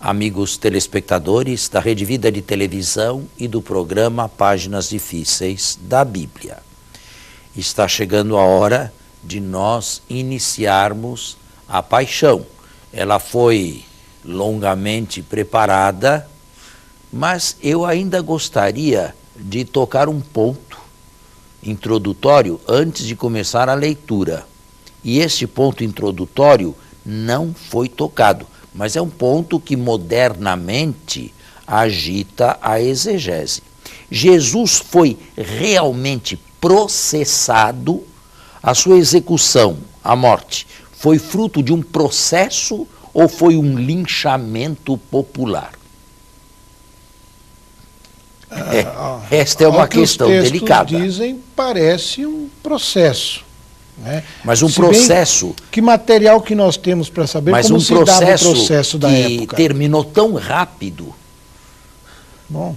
amigos telespectadores da Rede Vida de Televisão e do programa Páginas Difíceis da Bíblia. Está chegando a hora de nós iniciarmos a paixão. Ela foi longamente preparada, mas eu ainda gostaria de tocar um ponto introdutório antes de começar a leitura. E este ponto introdutório não foi tocado, mas é um ponto que modernamente agita a exegese. Jesus foi realmente processado, a sua execução, a morte, foi fruto de um processo ou foi um linchamento popular? Esta é uma questão delicada. Os textos dizem, parece um processo. Né? Mas um processo... Que material que nós temos para saber como se dava o processo da época? Que terminou tão rápido. Bom,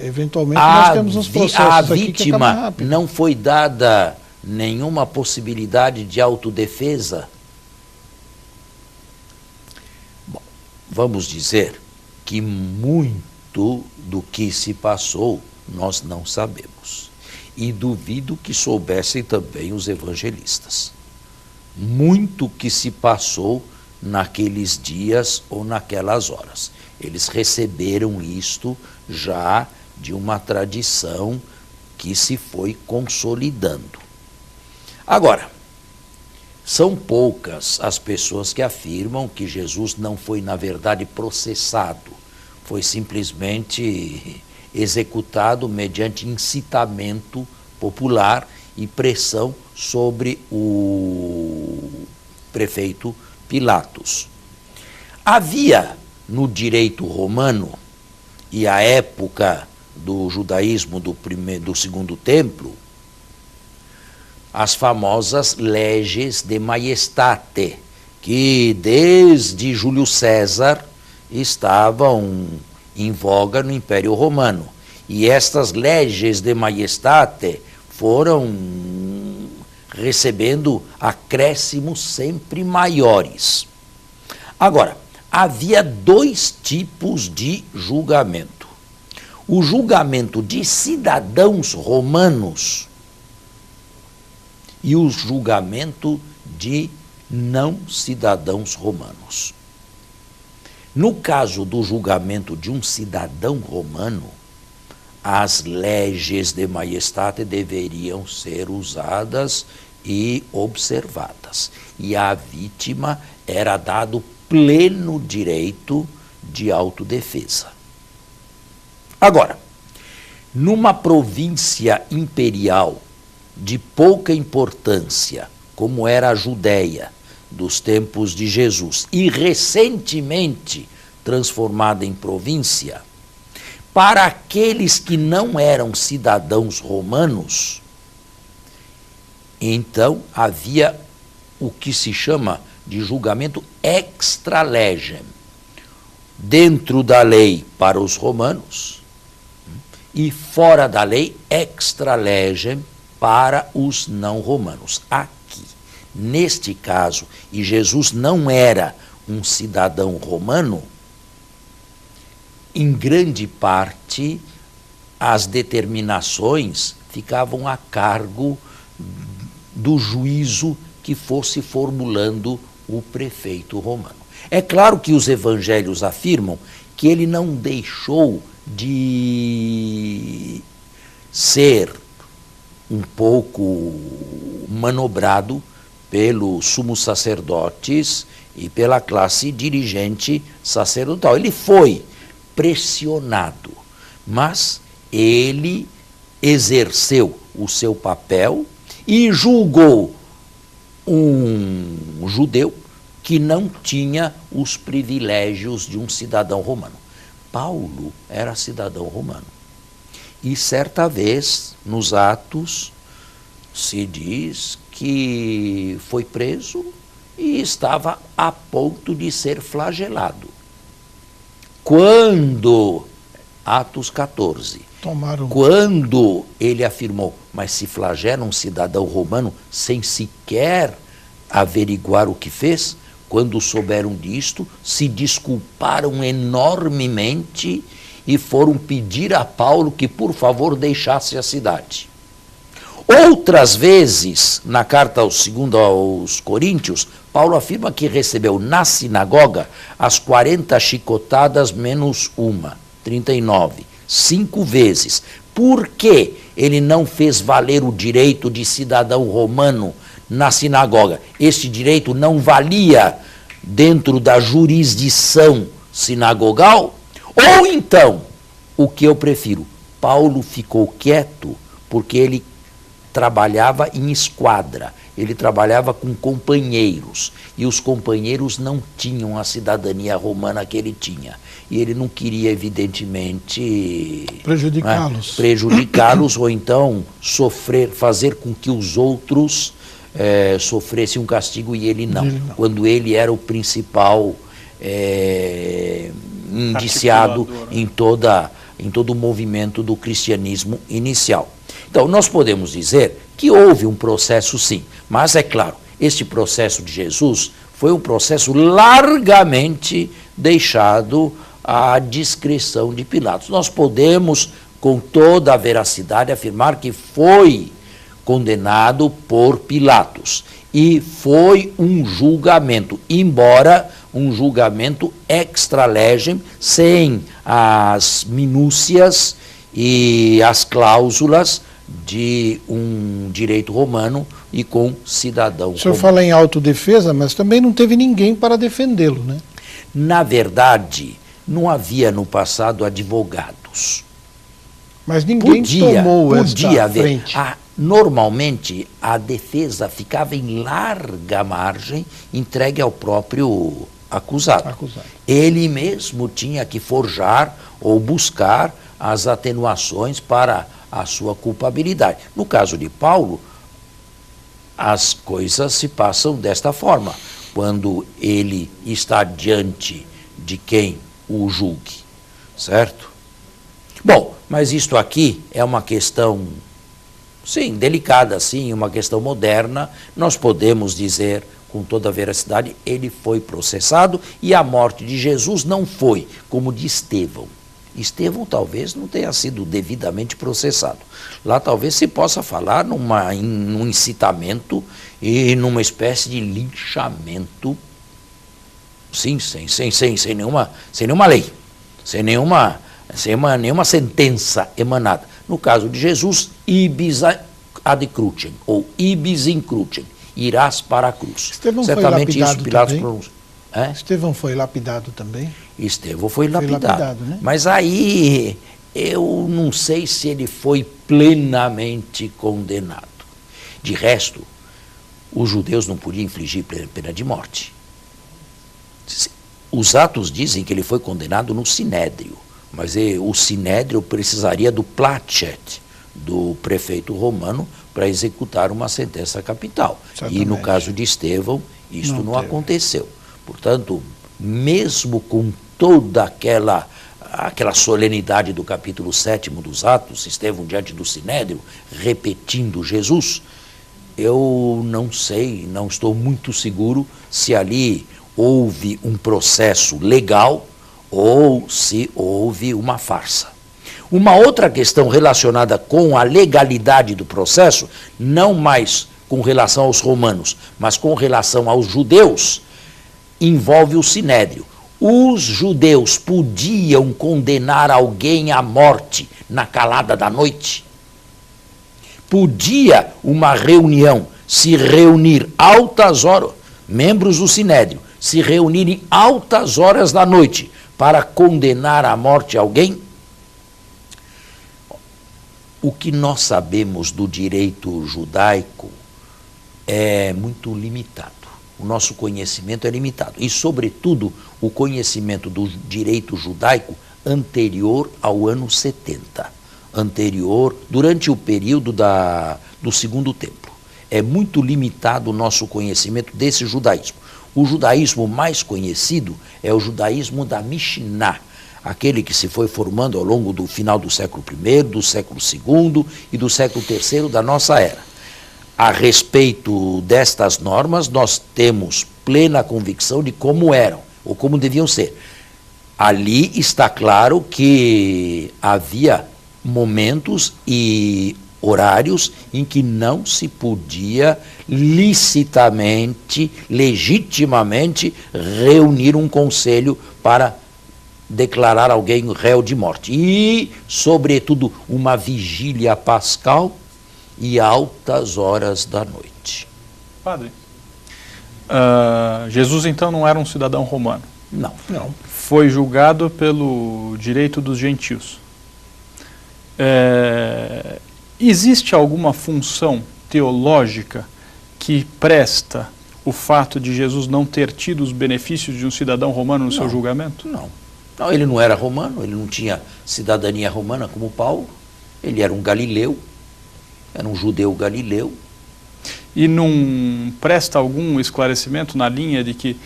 eventualmente nós temos uns processos aqui que acabam rápido. A vítima não foi dada nenhuma possibilidade de autodefesa? Bom, vamos dizer que muito do que se passou nós não sabemos. E duvido que soubessem também os evangelistas. Muito que se passou naqueles dias ou naquelas horas. Eles receberam isto já de uma tradição que se foi consolidando. Agora, são poucas as pessoas que afirmam que Jesus não foi, na verdade, processado. Foi simplesmente executado mediante incitamento popular e pressão sobre o prefeito Pilatos. Havia no direito romano, e a época do judaísmo do Segundo Templo, as famosas leges de majestate, que desde Júlio César estavam em voga no Império Romano. E estas leges de majestate foram recebendo acréscimos sempre maiores. Agora, havia dois tipos de julgamento. O julgamento de cidadãos romanos e o julgamento de não cidadãos romanos. No caso do julgamento de um cidadão romano, as leges de majestate deveriam ser usadas e observadas. E à vítima era dado pleno direito de autodefesa. Agora, numa província imperial de pouca importância, como era a Judéia, dos tempos de Jesus, e recentemente transformada em província, para aqueles que não eram cidadãos romanos, então havia o que se chama de julgamento extra legem, dentro da lei para os romanos e fora da lei extra legem para os não romanos. Neste caso, e Jesus não era um cidadão romano, em grande parte as determinações ficavam a cargo do juízo que fosse formulando o prefeito romano. É claro que os evangelhos afirmam que ele não deixou de ser um pouco manobrado pelos sumos sacerdotes e pela classe dirigente sacerdotal. Ele foi pressionado, mas ele exerceu o seu papel e julgou um judeu que não tinha os privilégios de um cidadão romano. Paulo era cidadão romano. E certa vez, nos Atos, se diz que foi preso e estava a ponto de ser flagelado. Quando, Atos 14, quando ele afirmou, mas se flagela um cidadão romano sem sequer averiguar o que fez, quando souberam disto, se desculparam enormemente e foram pedir a Paulo que, por favor, deixasse a cidade. Outras vezes, na carta aos Coríntios, Paulo afirma que recebeu na sinagoga as 40 chicotadas menos uma, 39, 5 vezes. Por que ele não fez valer o direito de cidadão romano na sinagoga? Este direito não valia dentro da jurisdição sinagogal? Ou então, o que eu prefiro, Paulo ficou quieto porque ele trabalhava em esquadra, ele trabalhava com companheiros, e os companheiros não tinham a cidadania romana que ele tinha. E ele não queria, evidentemente, prejudicá-los. Prejudicá-los ou então fazer com que os outros sofressem um castigo e ele não, quando ele era o principal indiciado em todo o movimento do cristianismo inicial. Então, nós podemos dizer que houve um processo, sim, mas é claro, este processo de Jesus foi um processo largamente deixado à discrição de Pilatos. Nós podemos, com toda a veracidade, afirmar que foi condenado por Pilatos e foi um julgamento, embora um julgamento extra legem, sem as minúcias e as cláusulas de um direito romano e com cidadão romano. O senhor fala em autodefesa, mas também não teve ninguém para defendê-lo, né? Na verdade, não havia no passado advogados. Mas ninguém tomou esta frente. Normalmente, a defesa ficava em larga margem, entregue ao próprio acusado. Ele mesmo tinha que forjar ou buscar as atenuações para a sua culpabilidade. No caso de Paulo, as coisas se passam desta forma, quando ele está diante de quem o julgue, certo? Bom, mas isto aqui é uma questão, sim, delicada, sim, uma questão moderna. Nós podemos dizer com toda a veracidade, ele foi processado e a morte de Jesus não foi como de Estevão. Estevão talvez não tenha sido devidamente processado. Lá talvez se possa falar num incitamento e numa espécie de linchamento, sim, sem nenhuma lei, sem nenhuma sentença emanada. No caso de Jesus, ibis ad crucem, ou ibis in crucem, irás para a cruz. Estevão certamente foi lapidado isso Pilatos também? pronunciou. Estevão foi lapidado também? Estevão foi lapidado, né? Mas aí eu não sei se ele foi plenamente condenado. De resto, os judeus não podiam infligir pena de morte. Os Atos dizem que ele foi condenado no Sinédrio, mas o Sinédrio precisaria do placet do prefeito romano para executar uma sentença capital. Certamente. E no caso de Estevão, isto não aconteceu. Portanto, mesmo com toda aquela solenidade do capítulo 7 dos Atos, Estevão diante do Sinédrio, repetindo Jesus, eu não sei, não estou muito seguro se ali houve um processo legal ou se houve uma farsa. Uma outra questão relacionada com a legalidade do processo, não mais com relação aos romanos, mas com relação aos judeus, envolve o Sinédrio. Os judeus podiam condenar alguém à morte na calada da noite? Podia uma reunião se reunir altas horas, membros do Sinédrio, se reunirem altas horas da noite para condenar à morte alguém? O que nós sabemos do direito judaico é muito limitado. O nosso conhecimento é limitado. E, sobretudo, o conhecimento do direito judaico anterior ao ano 70. Durante o período do Segundo Templo. É muito limitado o nosso conhecimento desse judaísmo. O judaísmo mais conhecido é o judaísmo da Mishnah, aquele que se foi formando ao longo do final do século I, do século II e do século III da nossa era. A respeito destas normas, nós temos plena convicção de como eram, ou como deviam ser. Ali está claro que havia momentos e horários em que não se podia licitamente, legitimamente, reunir um conselho para declarar alguém réu de morte. E, sobretudo, uma vigília pascal e altas horas da noite. Padre, Jesus então não era um cidadão romano? Não. Não. Foi julgado pelo direito dos gentios. Existe alguma função teológica que presta o fato de Jesus não ter tido os benefícios de um cidadão romano no seu julgamento? Não. Não, ele não era romano, ele não tinha cidadania romana como Paulo, ele era um galileu, era um judeu galileu. E não presta algum esclarecimento na linha de que,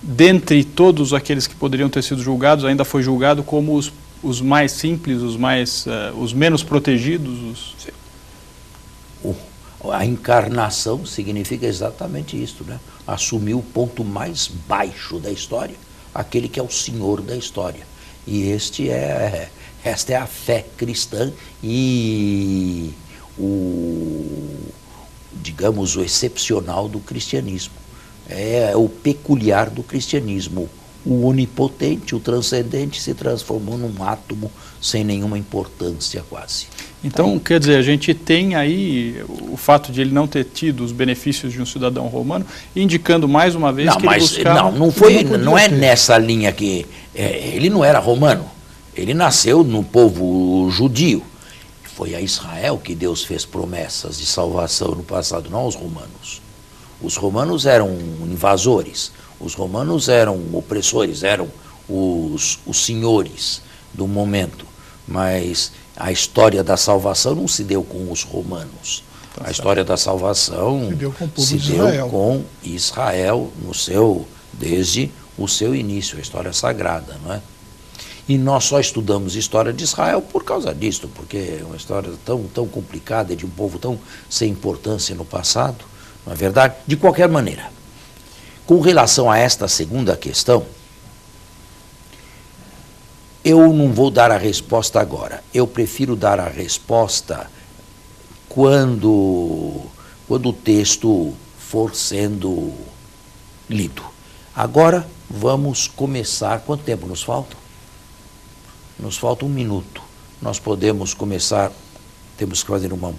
dentre todos aqueles que poderiam ter sido julgados, ainda foi julgado como os mais simples, os menos protegidos? A encarnação significa exatamente isso, né? Assumir o ponto mais baixo da história, aquele que é o Senhor da história. E esta é a fé cristã e digamos, o excepcional do cristianismo. É o peculiar do cristianismo. O onipotente, o transcendente, se transformou num átomo sem nenhuma importância quase. Então, quer dizer, a gente tem aí o fato de ele não ter tido os benefícios de um cidadão romano, indicando mais uma vez que ele buscava... Não é nessa linha que... ele não era romano, ele nasceu no povo judio. Foi a Israel que Deus fez promessas de salvação no passado, não aos romanos. Os romanos eram invasores, os romanos eram opressores, eram os senhores do momento, mas a história da salvação não se deu com os romanos. A história da salvação se deu com Israel desde o seu início, a história sagrada, não é? E nós só estudamos história de Israel por causa disso, porque é uma história tão complicada, de um povo tão sem importância no passado, não é verdade? De qualquer maneira, com relação a esta segunda questão, eu não vou dar a resposta agora. Eu prefiro dar a resposta quando o texto for sendo lido. Agora vamos começar. Quanto tempo nos falta? Nos falta 1 minuto. Nós podemos começar, temos que fazer uma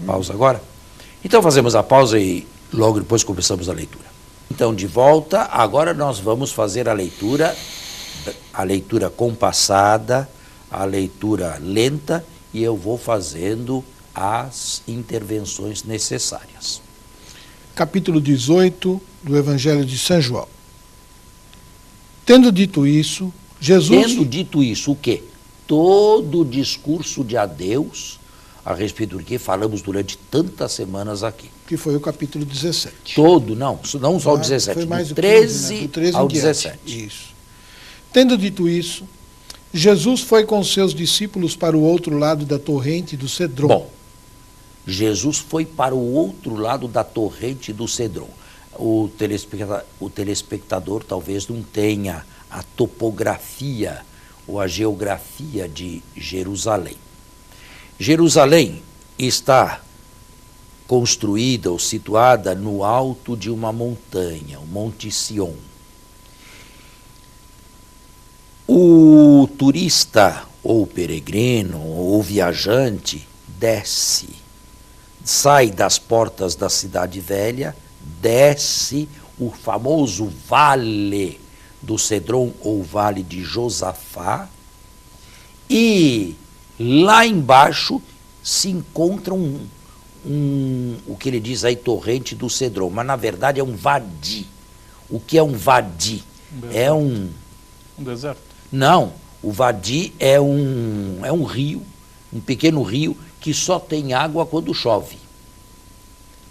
pausa agora? Então fazemos a pausa e logo depois começamos a leitura. Então, de volta, agora nós vamos fazer a leitura compassada, a leitura lenta, e eu vou fazendo as intervenções necessárias. Capítulo 18 do Evangelho de São João. Tendo dito isso, o quê? Todo o discurso de adeus a respeito do que falamos durante tantas semanas aqui. Que foi o capítulo 17. Não só o 17, foi mais do 13 ao 17. Isso. Tendo dito isso, Jesus foi com seus discípulos para o outro lado da torrente do Cedron. Bom, Jesus foi para o outro lado da torrente do Cedron. O telespectador talvez não tenha a topografia ou a geografia de Jerusalém. Jerusalém está construída ou situada no alto de uma montanha, o Monte Sião. O turista, ou peregrino, ou viajante, desce, sai das portas da cidade velha, desce o famoso Vale do Cedron, ou Vale de Josafá, e lá embaixo se encontra o que ele diz aí, torrente do Cedron, mas na verdade é um vadi. O que é um vadi? É um deserto? Não, o vadi é um rio, um pequeno rio que só tem água quando chove.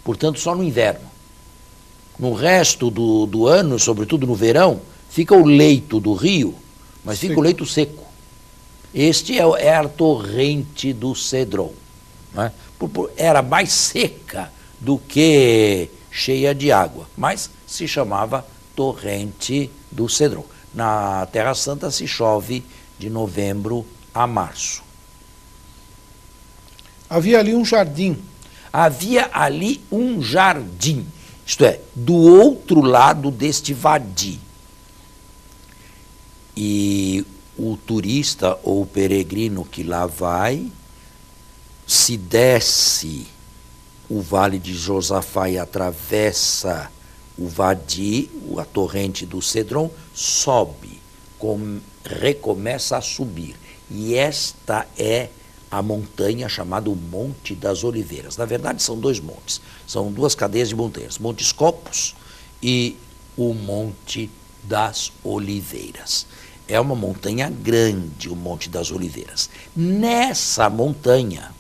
Portanto, só no inverno. No resto do ano, sobretudo no verão, fica o leito do rio, mas fica o leito seco. Este é a torrente do Cedron. Né? Era mais seca do que cheia de água, mas se chamava Torrente do Cedron. Na Terra Santa se chove de novembro a março. Havia ali um jardim. Havia ali um jardim, isto é, do outro lado deste vadi. E o turista ou o peregrino que lá vai, se desce o Vale de Josafá e atravessa o vadi, a torrente do Cedron, sobe, recomeça a subir. E esta é a montanha chamada o Monte das Oliveiras. Na verdade, são dois montes, são duas cadeias de montanhas, Monte Scopus e o Monte das Oliveiras. É uma montanha grande, o Monte das Oliveiras. Nessa montanha,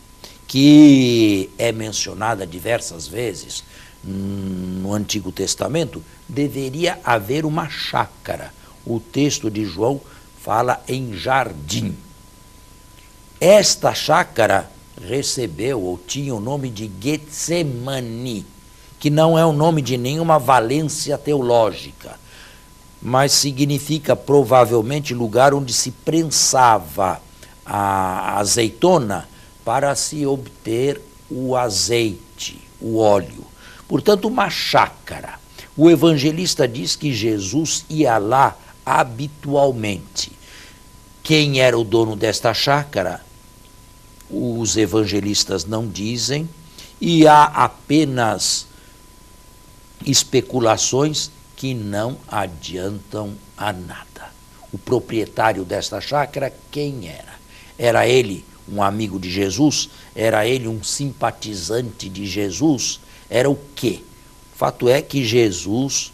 que é mencionada diversas vezes no Antigo Testamento, deveria haver uma chácara. O texto de João fala em jardim. Esta chácara recebeu ou tinha o nome de Getsemani, que não é o nome de nenhuma valência teológica, mas significa provavelmente lugar onde se prensava a azeitona para se obter o azeite, o óleo. Portanto, uma chácara. O evangelista diz que Jesus ia lá habitualmente. Quem era o dono desta chácara? Os evangelistas não dizem, e há apenas especulações que não adiantam a nada. O proprietário desta chácara, quem era? Era ele um amigo de Jesus? Era ele um simpatizante de Jesus? Era o quê? O fato é que Jesus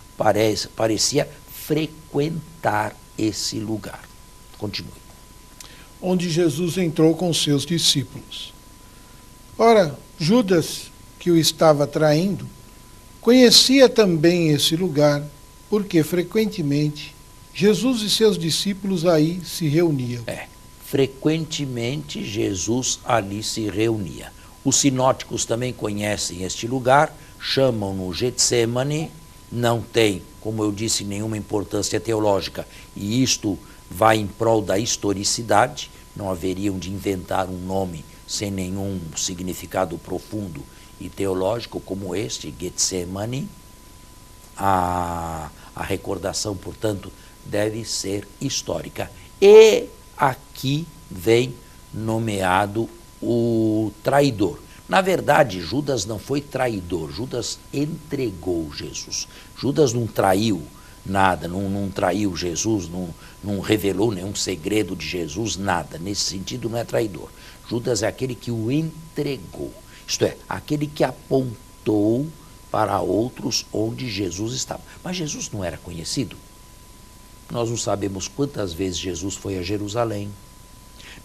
parecia frequentar esse lugar. Continue. Onde Jesus entrou com seus discípulos. Ora, Judas, que o estava traindo, conhecia também esse lugar, porque frequentemente Jesus e seus discípulos aí se reuniam. Frequentemente Jesus ali se reunia. Os sinóticos também conhecem este lugar, chamam-no Getsemane, não tem, como eu disse, nenhuma importância teológica, e isto vai em prol da historicidade, não haveriam de inventar um nome sem nenhum significado profundo e teológico como este, Getsemane. A recordação, portanto, deve ser histórica. E aqui vem nomeado o traidor. Na verdade, Judas não foi traidor, Judas entregou Jesus. Judas não traiu nada, não traiu Jesus, não revelou nenhum segredo de Jesus, nada. Nesse sentido, não é traidor. Judas é aquele que o entregou, isto é, aquele que apontou para outros onde Jesus estava. Mas Jesus não era conhecido. Nós não sabemos quantas vezes Jesus foi a Jerusalém.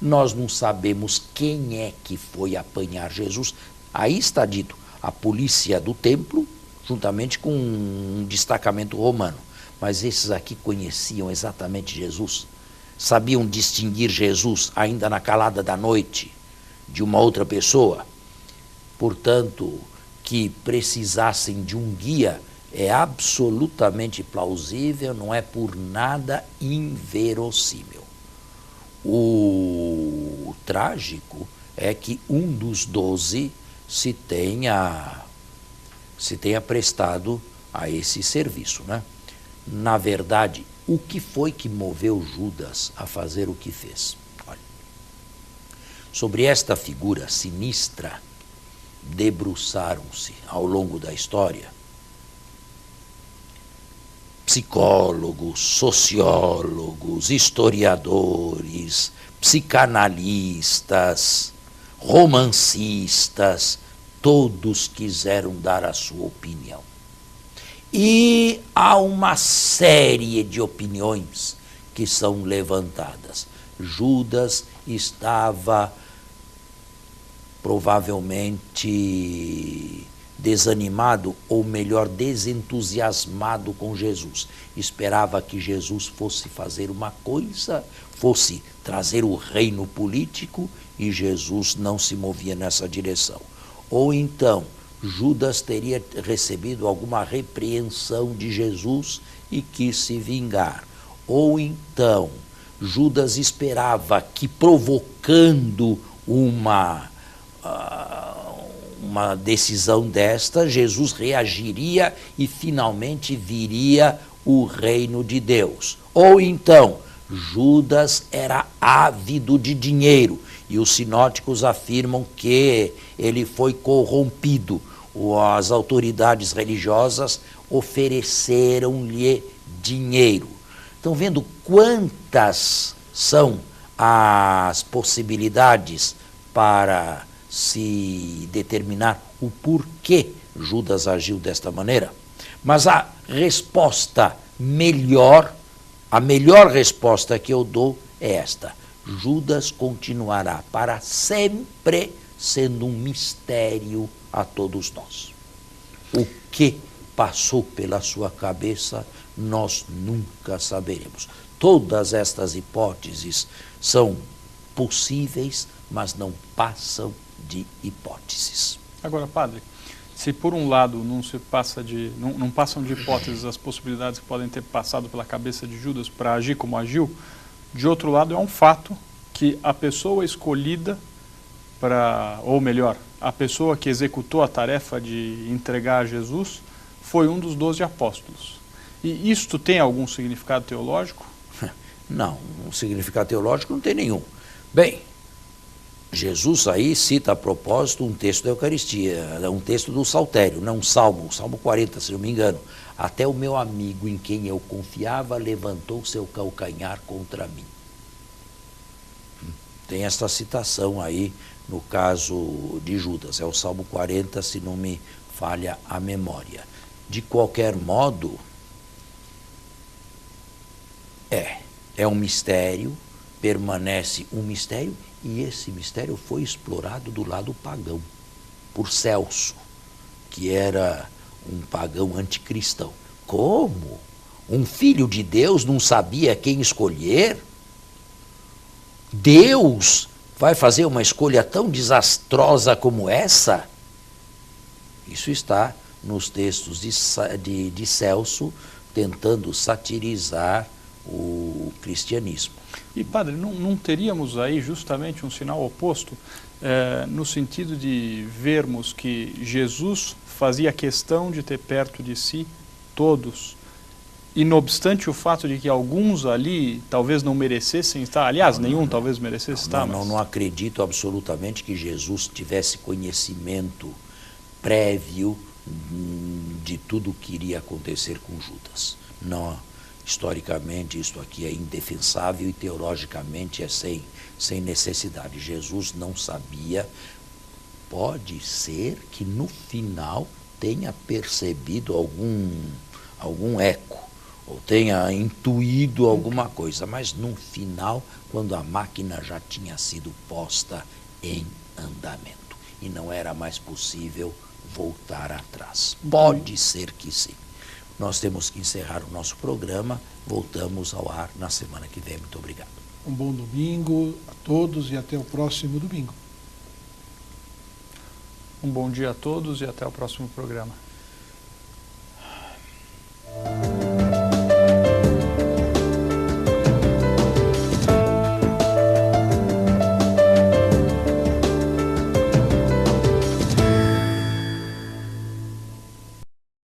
Nós não sabemos quem é que foi apanhar Jesus. Aí está dito, a polícia do templo, juntamente com um destacamento romano. Mas esses aqui conheciam exatamente Jesus, sabiam distinguir Jesus ainda na calada da noite de uma outra pessoa. Portanto, que precisassem de um guia é absolutamente plausível, não é por nada inverossímil. O trágico é que um dos 12 se tenha prestado a esse serviço, né? Na verdade, o que foi que moveu Judas a fazer o que fez? Olha, sobre esta figura sinistra, debruçaram-se ao longo da história psicólogos, sociólogos, historiadores, psicanalistas, romancistas, todos quiseram dar a sua opinião. E há uma série de opiniões que são levantadas. Judas estava provavelmente desanimado, ou melhor, desentusiasmado com Jesus. Esperava que Jesus fosse fazer uma coisa, fosse trazer o reino político, e Jesus não se movia nessa direção. Ou então, Judas teria recebido alguma repreensão de Jesus e quis se vingar. Ou então, Judas esperava que, provocando uma decisão desta, Jesus reagiria e finalmente viria o reino de Deus. Ou então, Judas era ávido de dinheiro e os sinóticos afirmam que ele foi corrompido. As autoridades religiosas ofereceram-lhe dinheiro. Estão vendo quantas são as possibilidades para se determinar o porquê Judas agiu desta maneira? Mas a resposta melhor, a melhor resposta que eu dou é esta: Judas continuará para sempre sendo um mistério a todos nós. O que passou pela sua cabeça, nós nunca saberemos. Todas estas hipóteses são possíveis, mas não passam de hipóteses. Agora, padre, se por um lado não passam de hipóteses as possibilidades que podem ter passado pela cabeça de Judas para agir como agiu, de outro lado é um fato que a pessoa escolhida ou melhor, a pessoa que executou a tarefa de entregar a Jesus foi um dos 12 apóstolos. E isto tem algum significado teológico? Não, um significado teológico não tem nenhum. Bem, Jesus aí cita a propósito um texto da Eucaristia, um texto do Saltério, não um salmo, o Salmo 40, se não me engano. Até o meu amigo em quem eu confiava levantou seu calcanhar contra mim. Tem esta citação aí no caso de Judas, é o Salmo 40, se não me falha a memória. De qualquer modo, é um mistério, permanece um mistério, e esse mistério foi explorado do lado pagão, por Celso, que era um pagão anticristão. Como? Um filho de Deus não sabia quem escolher? Deus vai fazer uma escolha tão desastrosa como essa? Isso está nos textos de Celso, tentando satirizar o cristianismo. E, padre, não teríamos aí justamente um sinal oposto, no sentido de vermos que Jesus fazia questão de ter perto de si todos, e não obstante o fato de que alguns ali talvez não merecessem estar, aliás, nenhum talvez merecesse estar. Não acredito absolutamente que Jesus tivesse conhecimento prévio de tudo o que iria acontecer com Judas. Não, historicamente isso aqui é indefensável e teologicamente é sem necessidade. Jesus não sabia. Pode ser que no final tenha percebido algum eco, ou tenha intuído alguma coisa, mas no final, quando a máquina já tinha sido posta em andamento e não era mais possível voltar atrás. Pode ser que sim. Nós temos que encerrar o nosso programa, voltamos ao ar na semana que vem. Muito obrigado. Um bom domingo a todos e até o próximo domingo. Um bom dia a todos e até o próximo programa.